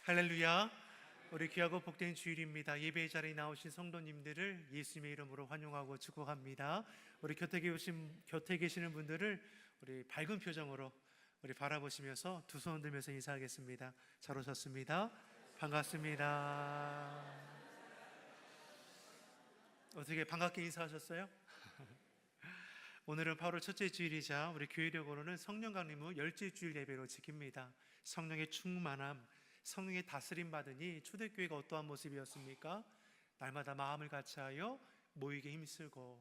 할렐루야. 우리 귀하고 복된 주일입니다. 예배의 자리에 나오신 성도님들을 예수님의 이름으로 환영하고 축복합니다. 우리 곁에 계시는 분들을 우리 밝은 표정으로 우리 바라보시면서 두 손 들면서 인사하겠습니다. 잘 오셨습니다. 반갑습니다. 어떻게 반갑게 인사하셨어요? 오늘은 8월 첫째 주일이자 우리 교회력으로는 성령 강림 후 열째 주일 예배로 지킵니다. 성령의 충만함, 성령의 다스림 받으니 초대교회가 어떠한 모습이었습니까? 날마다 마음을 같이하여 모이게 힘쓰고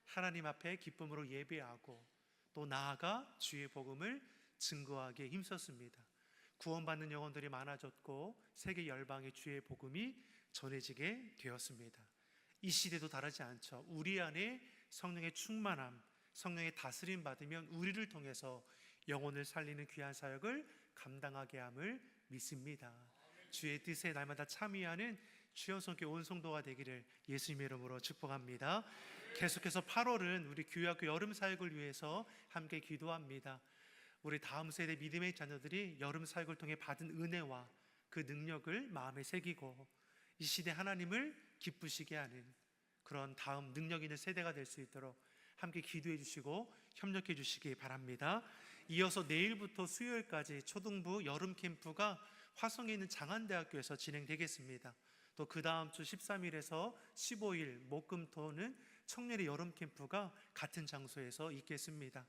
하나님 앞에 기쁨으로 예배하고 또 나아가 주의 복음을 증거하기에 힘썼습니다. 구원받는 영혼들이 많아졌고 세계 열방의 주의 복음이 전해지게 되었습니다. 이 시대도 다르지 않죠. 우리 안에 성령의 충만함, 성령의 다스림 받으면 우리를 통해서 영혼을 살리는 귀한 사역을 감당하게 함을 믿습니다. 주의 뜻에 날마다 참여하는 주연성교 온 성도가 되기를 예수님의 이름으로 축복합니다. 계속해서 8월은 우리 교회학교 여름 사역을 위해서 함께 기도합니다. 우리 다음 세대 믿음의 자녀들이 여름 사역을 통해 받은 은혜와 그 능력을 마음에 새기고 이 시대 하나님을 기쁘시게 하는 그런 다음 능력 있는 세대가 될 수 있도록 함께 기도해 주시고 협력해 주시기 바랍니다. 이어서 내일부터 수요일까지 초등부 여름 캠프가 화성에 있는 장안대학교에서 진행되겠습니다. 또 그 다음 주 13일에서 15일 목금토는 청년의 여름 캠프가 같은 장소에서 있겠습니다.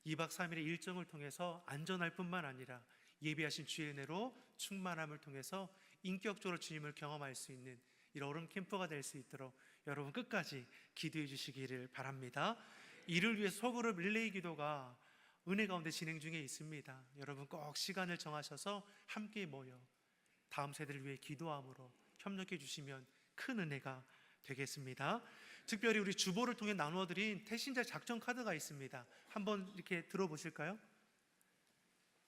2박 3일의 일정을 통해서 안전할 뿐만 아니라 예비하신 주의 은혜로 충만함을 통해서 인격적으로 주님을 경험할 수 있는 이런 여름 캠프가 될 수 있도록 여러분 끝까지 기도해 주시기를 바랍니다. 이를 위해 소그룹 릴레이 기도가 은혜 가운데 진행 중에 있습니다. 여러분 꼭 시간을 정하셔서 함께 모여 다음 세대를 위해 기도함으로 협력해 주시면 큰 은혜가 되겠습니다. 특별히 우리 주보를 통해 나누어드린 태신자 작전 카드가 있습니다. 한번 이렇게 들어보실까요?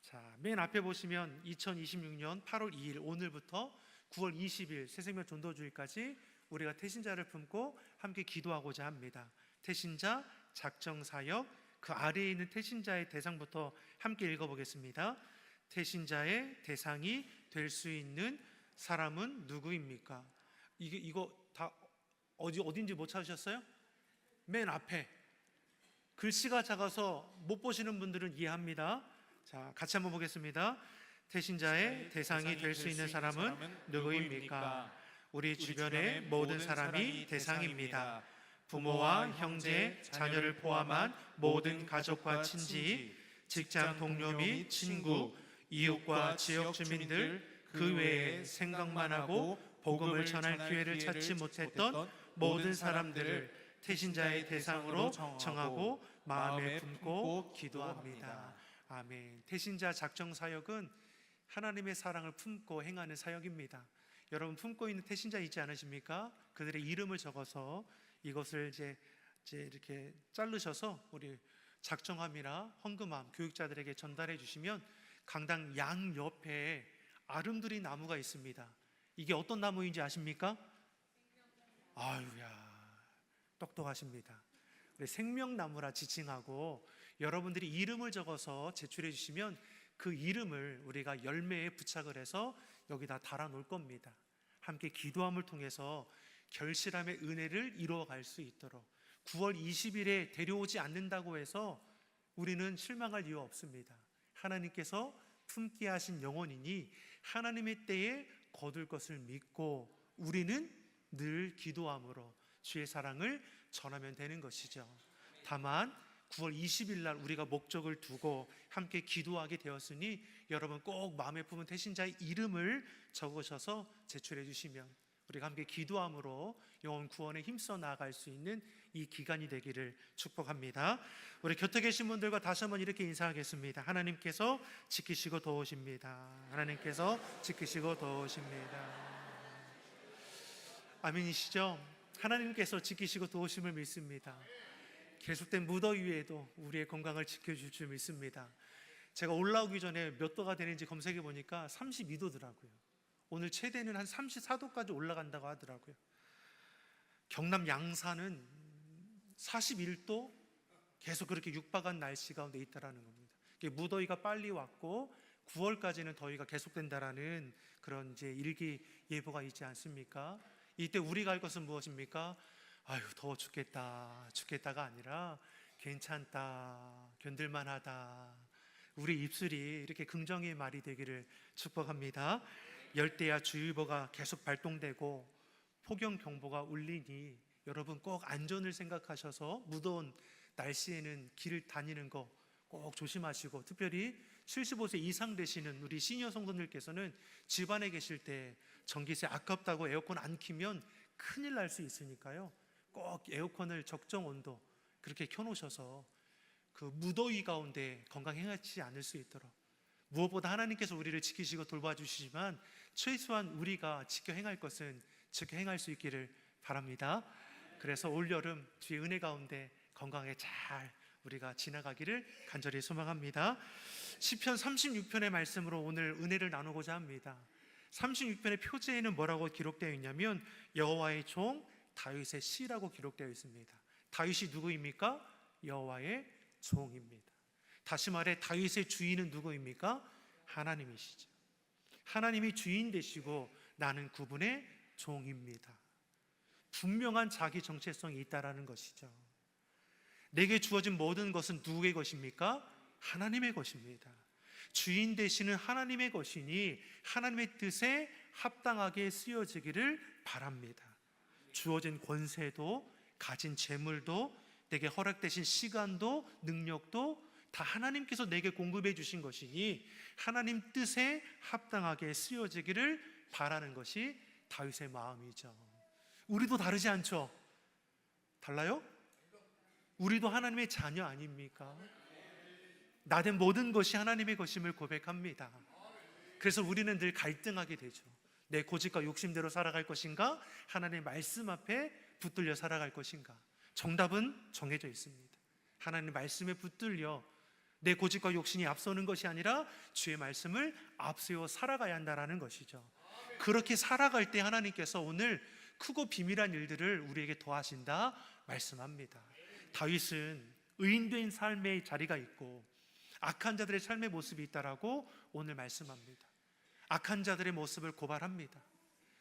자, 맨 앞에 보시면 2026년 8월 2일 오늘부터 9월 20일 새생명 전도주일까지 우리가 태신자를 품고 함께 기도하고자 합니다. 태신자 작정사역, 그 아래에 있는 태신자의 대상부터 함께 읽어보겠습니다. 태신자의 대상이 될 수 있는 사람은 누구입니까? 이거 다 어딘지 못 찾으셨어요? 맨 앞에 글씨가 작아서 못 보시는 분들은 이해합니다. 자, 같이 한번 보겠습니다. 태신자의 대상이 될 수 있는 사람은 누구입니까? 우리 주변의 모든 사람이 대상입니다. 부모와 형제, 자녀를 포함한 모든 가족과 친지, 직장 동료 및 친구, 이웃과 지역 주민들, 그 외에 생각만 하고 복음을 전할 기회를 찾지 못했던 모든 사람들을 태신자의 대상으로 정하고 마음에 품고 기도합니다. 아멘. 태신자 작정 사역은 하나님의 사랑을 품고 행하는 사역입니다. 여러분 품고 있는 태신자 있지 않으십니까? 그들의 이름을 적어서 이것을 이제 이렇게 자르셔서 우리 작정함이나 헌금함 교육자들에게 전달해 주시면 강당 양 옆에 아름드리 나무가 있습니다. 이게 어떤 나무인지 아십니까? 아유야, 똑똑하십니다. 우리 생명나무라 지칭하고 여러분들이 이름을 적어서 제출해 주시면 그 이름을 우리가 열매에 부착을 해서 여기다 달아 놓을 겁니다. 함께 기도함을 통해서 결실함의 은혜를 이루어갈 수 있도록 9월 20일에 데려오지 않는다고 해서 우리는 실망할 이유 없습니다. 하나님께서 품게 하신 영혼이니 하나님의 때에 거둘 것을 믿고 우리는 늘 기도함으로 주의 사랑을 전하면 되는 것이죠. 다만 9월 20일 날 우리가 목적을 두고 함께 기도하게 되었으니 여러분 꼭 마음에 품은 태신자의 이름을 적으셔서 제출해 주시면 우리가 함께 기도함으로 영혼 구원에 힘써 나아갈 수 있는 이 기간이 되기를 축복합니다. 우리 곁에 계신 분들과 다시 한번 이렇게 인사하겠습니다. 하나님께서 지키시고 도우십니다. 하나님께서 지키시고 도우십니다. 아멘이시죠? 하나님께서 지키시고 도우심을 믿습니다. 계속된 무더위에도 우리의 건강을 지켜줄 줄 믿습니다. 제가 올라오기 전에 몇 도가 되는지 검색해 보니까 32도더라고요. 오늘 최대는 한 34도까지 올라간다고 하더라고요. 경남 양산은 41도 계속 그렇게 육박한 날씨 가운데 있다라는 겁니다. 무더위가 빨리 왔고 9월까지는 더위가 계속된다라는 그런 이제 일기예보가 있지 않습니까? 이때 우리가 할 것은 무엇입니까? 아유, 더워 죽겠다가 아니라 괜찮다, 견딜만하다. 우리 입술이 이렇게 긍정의 말이 되기를 축복합니다. 열대야 주의보가 계속 발동되고 폭염경보가 울리니 여러분 꼭 안전을 생각하셔서 무더운 날씨에는 길을 다니는 거 꼭 조심하시고, 특별히 75세 이상 되시는 우리 시니어 성도님께서는 집안에 계실 때 전기세 아깝다고 에어컨 안 켜면 큰일 날 수 있으니까요, 꼭 에어컨을 적정 온도 그렇게 켜놓으셔서 그 무더위 가운데 건강 행하지 않을 수 있도록, 무엇보다 하나님께서 우리를 지키시고 돌봐주시지만 최소한 우리가 지켜 행할 것은 지켜 행할 수 있기를 바랍니다. 그래서 올여름 주의 은혜 가운데 건강에 잘 우리가 지나가기를 간절히 소망합니다. 시편 36편의 말씀으로 오늘 은혜를 나누고자 합니다. 36편의 표제에는 뭐라고 기록되어 있냐면 여호와의 종 다윗의 시라고 기록되어 있습니다. 다윗이 누구입니까? 여호와의 종입니다. 다시 말해 다윗의 주인은 누구입니까? 하나님이시죠. 하나님이 주인 되시고 나는 그분의 종입니다. 분명한 자기 정체성이 있다라는 것이죠. 내게 주어진 모든 것은 누구의 것입니까? 하나님의 것입니다. 주인 되시는 하나님의 것이니 하나님의 뜻에 합당하게 쓰여지기를 바랍니다. 주어진 권세도 가진 재물도 내게 허락되신 시간도 능력도 다 하나님께서 내게 공급해 주신 것이니 하나님 뜻에 합당하게 쓰여지기를 바라는 것이 다윗의 마음이죠. 우리도 다르지 않죠? 달라요? 우리도 하나님의 자녀 아닙니까? 나된 모든 것이 하나님의 것임을 고백합니다. 그래서 우리는 늘 갈등하게 되죠. 내 고집과 욕심대로 살아갈 것인가? 하나님의 말씀 앞에 붙들려 살아갈 것인가? 정답은 정해져 있습니다. 하나님의 말씀에 붙들려 내 고집과 욕심이 앞서는 것이 아니라 주의 말씀을 앞세워 살아가야 한다는 것이죠. 그렇게 살아갈 때 하나님께서 오늘 크고 비밀한 일들을 우리에게 더하신다 말씀합니다. 다윗은 의인된 삶의 자리가 있고 악한 자들의 삶의 모습이 있다라고 오늘 말씀합니다. 악한 자들의 모습을 고발합니다.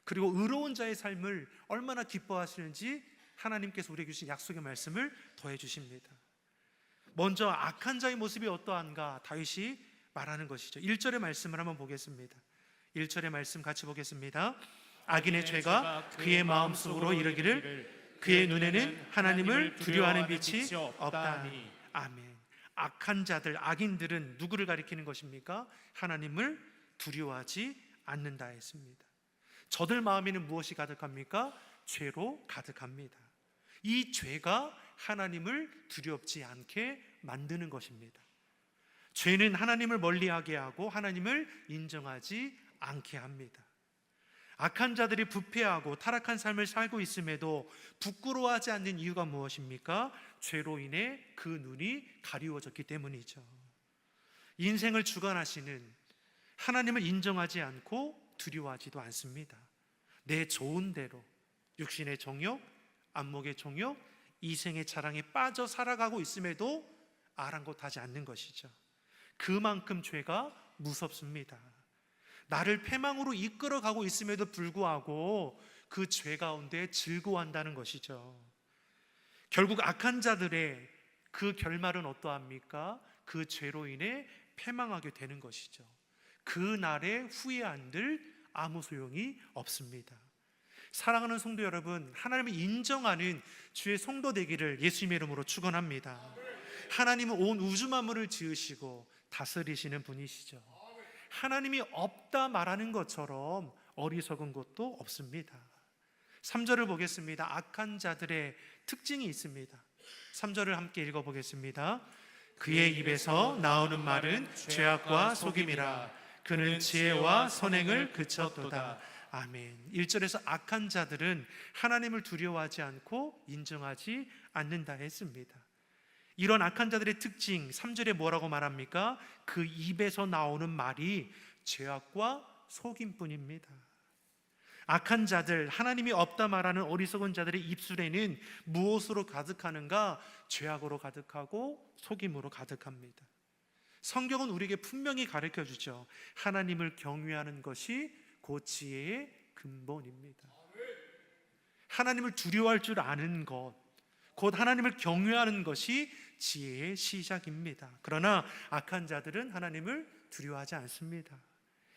그리고 의로운 자의 삶을 얼마나 기뻐하시는지 하나님께서 우리에게 주신 약속의 말씀을 더해 주십니다. 먼저 악한 자의 모습이 어떠한가 다윗이 말하는 것이죠. 1절의 말씀을 한번 보겠습니다. 1절의 말씀 같이 보겠습니다. 악인의 죄가 그의 마음속으로 이르기를 그의 눈에는 하나님을 두려워하는 빛이 없다니. 아멘. 악한 자들, 악인들은 누구를 가리키는 것입니까? 하나님을 두려워하지 않는다 했습니다. 저들 마음에는 무엇이 가득합니까? 죄로 가득합니다. 이 죄가 하나님을 두렵지 않게 만드는 것입니다. 죄는 하나님을 멀리하게 하고 하나님을 인정하지 않게 합니다. 악한 자들이 부패하고 타락한 삶을 살고 있음에도 부끄러워하지 않는 이유가 무엇입니까? 죄로 인해 그 눈이 가리워졌기 때문이죠. 인생을 주관하시는 하나님을 인정하지 않고 두려워하지도 않습니다. 내 좋은 대로 육신의 정욕, 안목의 정욕, 이생의 자랑에 빠져 살아가고 있음에도 아랑곳하지 않는 것이죠. 그만큼 죄가 무섭습니다. 나를 패망으로 이끌어가고 있음에도 불구하고 그 죄 가운데 즐거워한다는 것이죠. 결국 악한 자들의 그 결말은 어떠합니까? 그 죄로 인해 패망하게 되는 것이죠. 그 날에 후회한들 아무 소용이 없습니다. 사랑하는 성도 여러분, 하나님을 인정하는 주의 성도 되기를 예수님의 이름으로 축원합니다. 하나님은 온 우주 만물을 지으시고 다스리시는 분이시죠. 하나님이 없다 말하는 것처럼 어리석은 것도 없습니다. 3절을 보겠습니다. 악한 자들의 특징이 있습니다. 3절을 함께 읽어보겠습니다. 그의 입에서 나오는 말은 죄악과 속임이라. 그는 지혜와 선행을 그쳤도다. 아멘. 1절에서 악한 자들은 하나님을 두려워하지 않고 인정하지 않는다 했습니다. 이런 악한 자들의 특징 3절에 뭐라고 말합니까? 그 입에서 나오는 말이 죄악과 속임뿐입니다. 악한 자들, 하나님이 없다 말하는 어리석은 자들의 입술에는 무엇으로 가득하는가? 죄악으로 가득하고 속임으로 가득합니다. 성경은 우리에게 분명히 가르쳐 주죠. 하나님을 경외하는 것이 곧 지혜의 근본입니다. 하나님을 두려워할 줄 아는 것, 곧 하나님을 경외하는 것이 지혜의 시작입니다. 그러나 악한 자들은 하나님을 두려워하지 않습니다.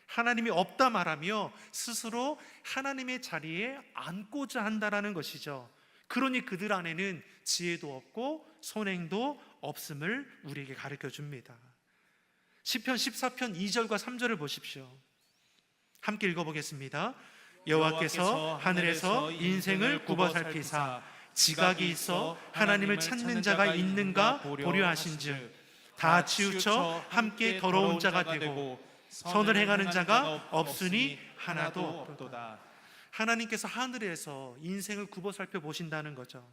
하나님이 없다 말하며 스스로 하나님의 자리에 앉고자 한다라는 것이죠. 그러니 그들 안에는 지혜도 없고 선행도 없음을 우리에게 가르쳐 줍니다. 시편 14편 2절과 3절을 보십시오. 함께 읽어보겠습니다. 여호와께서 하늘에서 인생을 굽어 살피사 지각이 있어 하나님을 찾는 자가 있는가 보려 하신즉 다 치우쳐 함께 더러운 자가 되고 선을 행하는 자가 없으니 하나도 없도다. 하나님께서 하늘에서 인생을 굽어 살펴보신다는 거죠.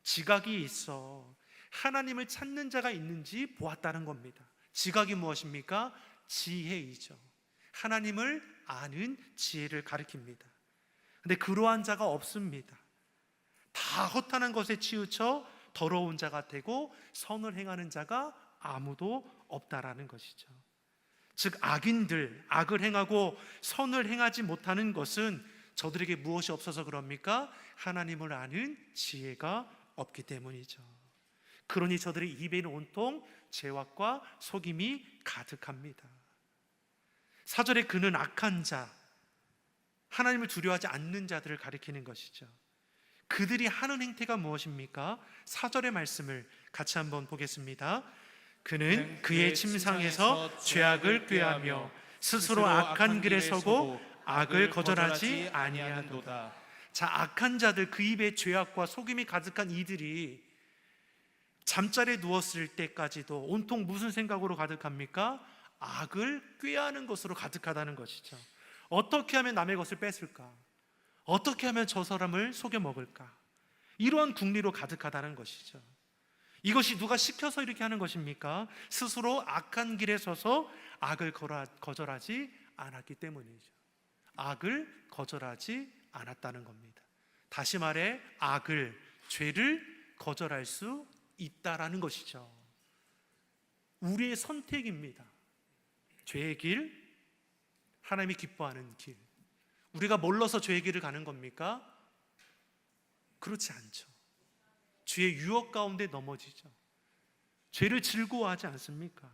지각이 있어 하나님을 찾는 자가 있는지 보았다는 겁니다. 지각이 무엇입니까? 지혜이죠. 하나님을 아는 지혜를 가리킵니다. 근데 그러한 자가 없습니다. 다 허탄한 것에 치우쳐 더러운 자가 되고 선을 행하는 자가 아무도 없다라는 것이죠. 즉 악인들, 악을 행하고 선을 행하지 못하는 것은 저들에게 무엇이 없어서 그럽니까? 하나님을 아는 지혜가 없기 때문이죠. 그러니 저들의 입에는 온통 죄악과 속임이 가득합니다. 4절에 그는 악한 자, 하나님을 두려워하지 않는 자들을 가리키는 것이죠. 그들이 하는 행태가 무엇입니까? 4절의 말씀을 같이 한번 보겠습니다. 그는 그의 침상에서 죄악을 꾀하며 스스로 악한 길에 서고 악을 거절하지 아니하도다. 자, 악한 자들, 그 입에 죄악과 속임이 가득한 이들이 잠자리에 누웠을 때까지도 온통 무슨 생각으로 가득합니까? 악을 꾀하는 것으로 가득하다는 것이죠. 어떻게 하면 남의 것을 뺏을까? 어떻게 하면 저 사람을 속여 먹을까? 이러한 궁리로 가득하다는 것이죠. 이것이 누가 시켜서 이렇게 하는 것입니까? 스스로 악한 길에 서서 악을 거절하지 않았기 때문이죠. 악을 거절하지 않았다는 겁니다. 다시 말해 악을, 죄를 거절할 수 있다라는 것이죠. 우리의 선택입니다. 죄의 길, 하나님이 기뻐하는 길. 우리가 몰라서 죄의 길을 가는 겁니까? 그렇지 않죠. 죄의 유혹 가운데 넘어지죠. 죄를 즐거워하지 않습니까?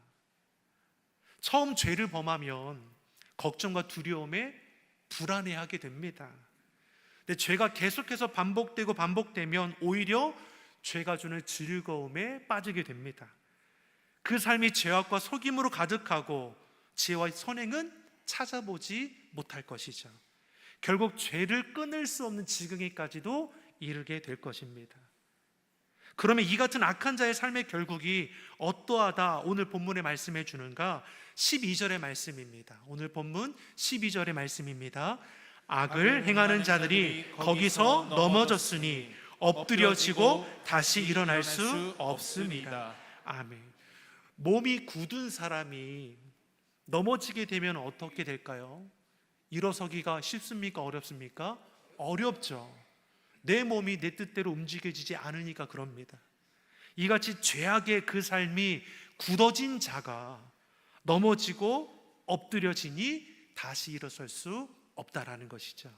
처음 죄를 범하면 걱정과 두려움에 불안해하게 됩니다. 근데 죄가 계속해서 반복되면 오히려 죄가 주는 즐거움에 빠지게 됩니다. 그 삶이 죄악과 속임으로 가득하고 지혜와 선행은 찾아보지 못할 것이죠. 결국 죄를 끊을 수 없는 지경에까지도 이르게 될 것입니다. 그러면 이 같은 악한 자의 삶의 결국이 어떠하다 오늘 본문에 말씀해 주는가? 12절의 말씀입니다. 오늘 본문 12절의 말씀입니다. 악을 행하는 자들이 거기서 넘어졌으니 엎드려지고 다시 일어날 수 없습니다. 아멘. 몸이 굳은 사람이 넘어지게 되면 어떻게 될까요? 일어서기가 쉽습니까? 어렵습니까? 어렵죠. 내 몸이 내 뜻대로 움직여지지 않으니까 그럽니다. 이같이 죄악의 그 삶이 굳어진 자가 넘어지고 엎드려지니 다시 일어설 수 없다라는 것이죠.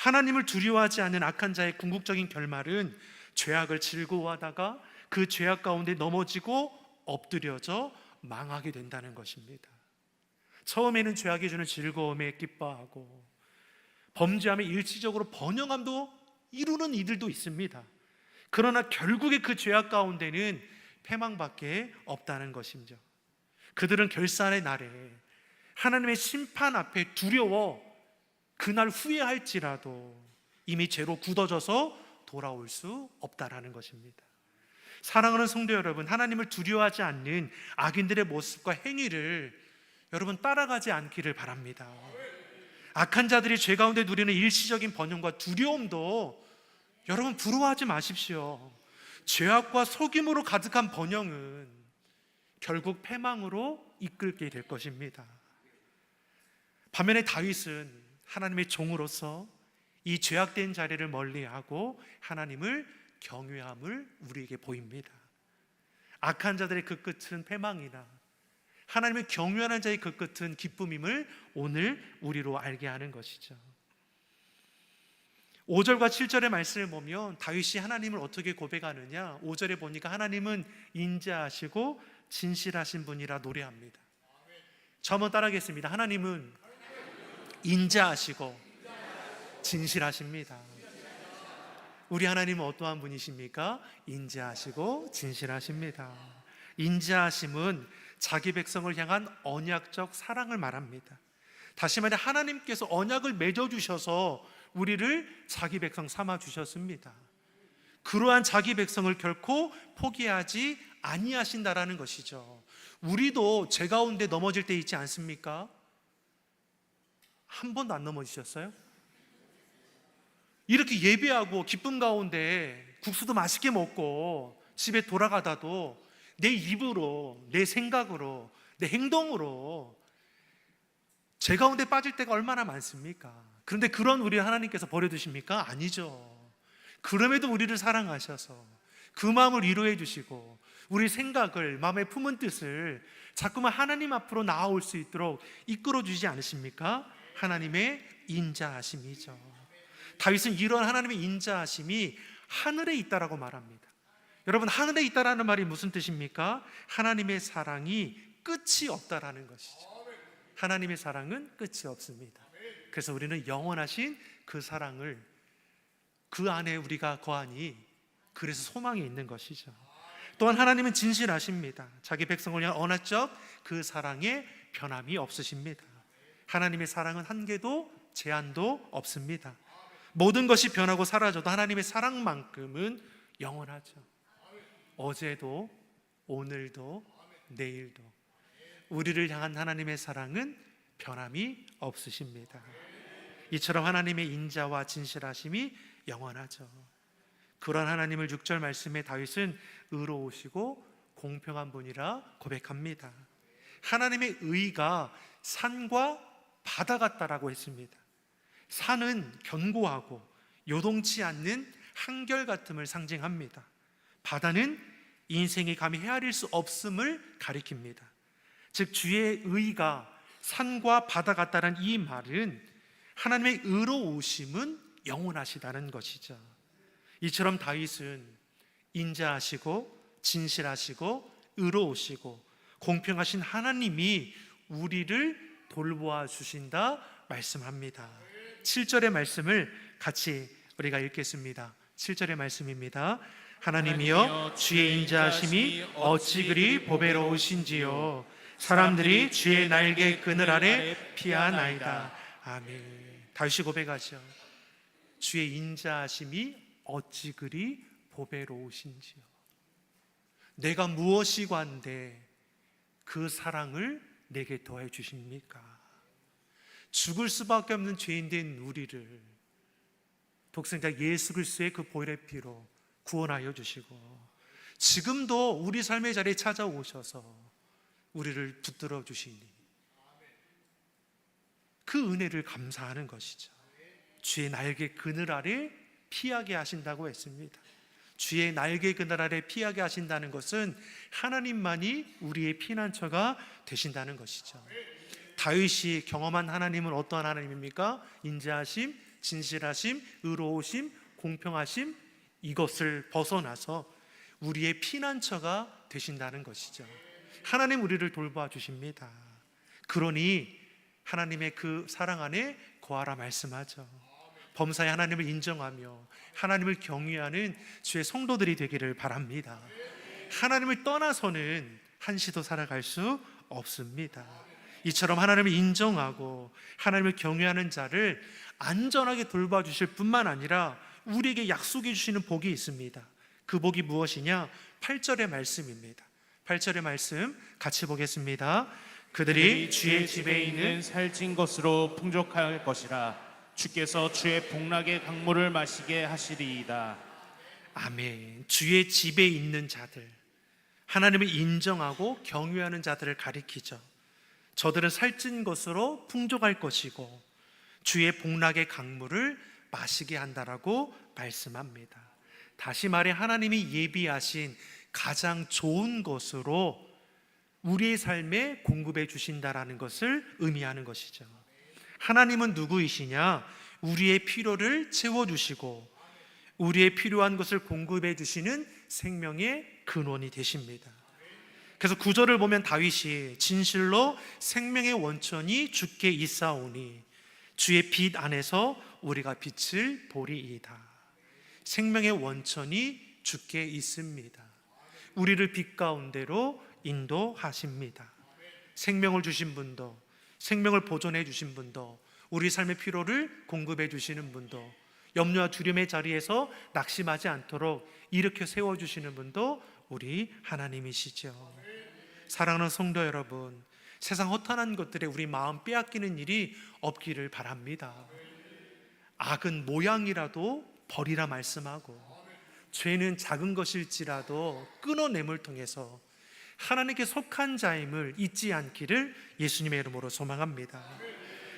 하나님을 두려워하지 않는 악한 자의 궁극적인 결말은 죄악을 즐거워하다가 그 죄악 가운데 넘어지고 엎드려져 망하게 된다는 것입니다. 처음에는 죄악이 주는 즐거움에 기뻐하고 범죄함에 일시적으로 번영함도 이루는 이들도 있습니다. 그러나 결국에 그 죄악 가운데는 패망밖에 없다는 것이죠. 그들은 결산의 날에 하나님의 심판 앞에 두려워 그날 후회할지라도 이미 죄로 굳어져서 돌아올 수 없다라는 것입니다. 사랑하는 성도 여러분, 하나님을 두려워하지 않는 악인들의 모습과 행위를 여러분 따라가지 않기를 바랍니다. 악한 자들이 죄 가운데 누리는 일시적인 번영과 두려움도 여러분 부러워하지 마십시오. 죄악과 속임으로 가득한 번영은 결국 패망으로 이끌게 될 것입니다. 반면에 다윗은 하나님의 종으로서 이 죄악된 자리를 멀리하고 하나님을 경외함을 우리에게 보입니다. 악한 자들의 그 끝은 패망이나 하나님을 경외하는 자의 그 끝은 기쁨임을 오늘 우리로 알게 하는 것이죠. 5절과 7절의 말씀을 보면 다윗이 하나님을 어떻게 고백하느냐, 5절에 보니까 하나님은 인자하시고 진실하신 분이라 노래합니다. 저 한번 따라하겠습니다. 하나님은 인자하시고 진실하십니다. 우리 하나님은 어떠한 분이십니까? 인자하시고 진실하십니다. 인자하심은 자기 백성을 향한 언약적 사랑을 말합니다. 다시 말해 하나님께서 언약을 맺어주셔서 우리를 자기 백성 삼아주셨습니다. 그러한 자기 백성을 결코 포기하지 아니하신다라는 것이죠. 우리도 죄 가운데 넘어질 때 있지 않습니까? 한 번도 안 넘어지셨어요? 이렇게 예배하고 기쁨 가운데 국수도 맛있게 먹고 집에 돌아가다도 내 입으로, 내 생각으로, 내 행동으로 죄 가운데 빠질 때가 얼마나 많습니까? 그런데 그런 우리 하나님께서 버려두십니까? 아니죠. 그럼에도 우리를 사랑하셔서 그 마음을 위로해 주시고 우리 생각을, 마음에 품은 뜻을 자꾸만 하나님 앞으로 나아올 수 있도록 이끌어 주지 않으십니까? 하나님의 인자하심이죠. 다윗은 이런 하나님의 인자하심이 하늘에 있다라고 말합니다. 여러분, 하늘에 있다라는 말이 무슨 뜻입니까? 하나님의 사랑이 끝이 없다라는 것이죠. 하나님의 사랑은 끝이 없습니다. 그래서 우리는 영원하신 그 사랑을 그 안에 우리가 거하니 그래서 소망이 있는 것이죠. 또한 하나님은 진실하십니다. 자기 백성을 향한 언약적 그 사랑에 변함이 없으십니다. 하나님의 사랑은 한계도 제한도 없습니다. 모든 것이 변하고 사라져도 하나님의 사랑만큼은 영원하죠. 어제도 오늘도 내일도 우리를 향한 하나님의 사랑은 변함이 없으십니다. 이처럼 하나님의 인자와 진실하심이 영원하죠. 그런 하나님을 6절 말씀에 다윗은 의로우시고 공평한 분이라 고백합니다. 하나님의 의가 산과 바다 같다라고 했습니다. 산은 견고하고 요동치 않는 한결같음을 상징합니다. 바다는 인생이 감히 헤아릴 수 없음을 가리킵니다. 즉 주의 의가 산과 바다 같다는 이 말은 하나님의 의로우심은 영원하시다는 것이죠. 이처럼 다윗은 인자하시고 진실하시고 의로우시고 공평하신 하나님이 우리를 돌보아 주신다 말씀합니다. 7절의 말씀을 같이 우리가 읽겠습니다. 7절의 말씀입니다. 하나님이여 주의 인자하심이 어찌 그리 보배로우신지요. 사람들이 주의 날개 그늘 아래 피하나이다. 아멘. 다윗이 고백하죠. 주의 인자하심이 어찌 그리 보배로우신지요. 내가 무엇이 관데 그 사랑을 내게 더해 주십니까? 죽을 수밖에 없는 죄인된 우리를 독생자 예수 그리스도의 그 보혈의 피로 구원하여 주시고 지금도 우리 삶의 자리에 찾아오셔서 우리를 붙들어 주시니 그 은혜를 감사하는 것이죠. 주의 날개 그늘 아래 피하게 하신다고 했습니다. 주의 날개 그늘 아래 피하게 하신다는 것은 하나님만이 우리의 피난처가 되신다는 것이죠. 다윗이 경험한 하나님은 어떠한 하나님입니까? 인자하심, 진실하심, 의로우심, 공평하심, 이것을 벗어나서 우리의 피난처가 되신다는 것이죠. 하나님 우리를 돌봐 주십니다. 그러니 하나님의 그 사랑 안에 거하라 말씀하죠. 범사에 하나님을 인정하며 하나님을 경외하는 주의 성도들이 되기를 바랍니다. 하나님을 떠나서는 한시도 살아갈 수 없습니다. 이처럼 하나님을 인정하고 하나님을 경외하는 자를 안전하게 돌봐주실 뿐만 아니라 우리에게 약속해 주시는 복이 있습니다. 그 복이 무엇이냐? 8절의 말씀입니다. 8절의 말씀 같이 보겠습니다. 그들이 주의 집에 있는 살찐 것으로 풍족할 것이라. 주께서 주의 복락의 강물을 마시게 하시리이다. 아멘. 주의 집에 있는 자들, 하나님을 인정하고 경외하는 자들을 가리키죠. 저들은 살찐 것으로 풍족할 것이고 주의 복락의 강물을 마시게 한다라고 말씀합니다. 다시 말해 하나님이 예비하신 가장 좋은 것으로 우리의 삶에 공급해 주신다라는 것을 의미하는 것이죠. 하나님은 누구이시냐? 우리의 필요를 채워주시고 우리의 필요한 것을 공급해 주시는 생명의 근원이 되십니다. 그래서 구절을 보면 다윗이 진실로 생명의 원천이 주께 있사오니 주의 빛 안에서 우리가 빛을 보리이다. 생명의 원천이 주께 있습니다. 우리를 빛 가운데로 인도하십니다. 생명을 주신 분도, 생명을 보존해 주신 분도, 우리 삶의 필요를 공급해 주시는 분도, 염려와 두려움의 자리에서 낙심하지 않도록 일으켜 세워주시는 분도 우리 하나님이시죠. 사랑하는 성도 여러분, 세상 허탄한 것들에 우리 마음 빼앗기는 일이 없기를 바랍니다. 악은 모양이라도 버리라 말씀하고 죄는 작은 것일지라도 끊어냄을 통해서 하나님께 속한 자임을 잊지 않기를 예수님의 이름으로 소망합니다.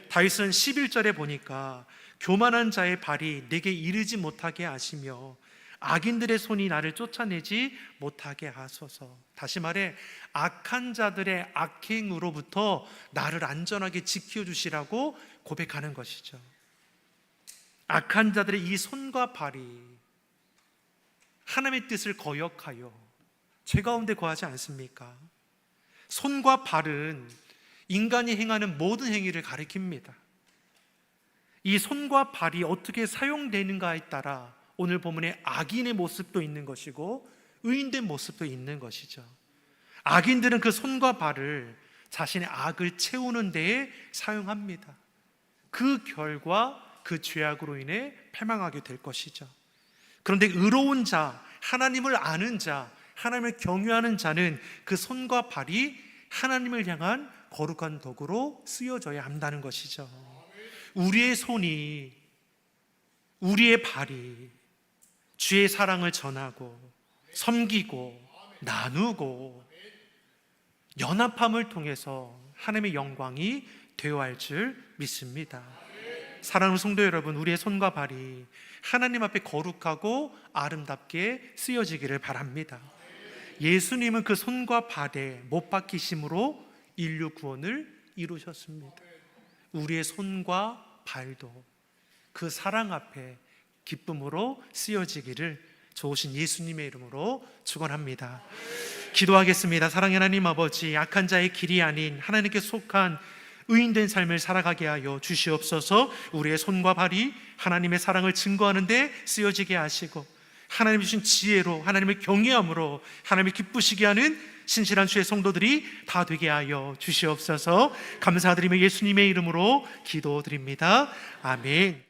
다윗은 11절에 보니까 교만한 자의 발이 내게 이르지 못하게 하시며 악인들의 손이 나를 쫓아내지 못하게 하소서. 다시 말해 악한 자들의 악행으로부터 나를 안전하게 지켜주시라고 고백하는 것이죠. 악한 자들의 이 손과 발이 하나님의 뜻을 거역하여 죄 가운데 거하지 않습니까? 손과 발은 인간이 행하는 모든 행위를 가리킵니다. 이 손과 발이 어떻게 사용되는가에 따라 오늘 본문에 악인의 모습도 있는 것이고 의인된 모습도 있는 것이죠. 악인들은 그 손과 발을 자신의 악을 채우는 데에 사용합니다. 그 결과 그 죄악으로 인해 패망하게 될 것이죠. 그런데 의로운 자, 하나님을 아는 자, 하나님을 경외하는 자는 그 손과 발이 하나님을 향한 거룩한 도구로 쓰여져야 한다는 것이죠. 우리의 손이, 우리의 발이 주의 사랑을 전하고 섬기고 나누고 연합함을 통해서 하나님의 영광이 되어야 할 줄 믿습니다. 사랑하는 성도 여러분, 우리의 손과 발이 하나님 앞에 거룩하고 아름답게 쓰여지기를 바랍니다. 예수님은 그 손과 발에 못 박히심으로 인류 구원을 이루셨습니다. 우리의 손과 발도 그 사랑 앞에 기쁨으로 쓰여지기를 좋으신 예수님의 이름으로 축원합니다. 기도하겠습니다. 사랑의 하나님 아버지, 악한 자의 길이 아닌 하나님께 속한 의인된 삶을 살아가게 하여 주시옵소서. 우리의 손과 발이 하나님의 사랑을 증거하는 데 쓰여지게 하시고 하나님 주신 지혜로 하나님을 경외함으로 하나님을 기쁘시게 하는 신실한 주의 성도들이 다 되게 하여 주시옵소서. 감사드리며 예수님의 이름으로 기도드립니다. 아멘.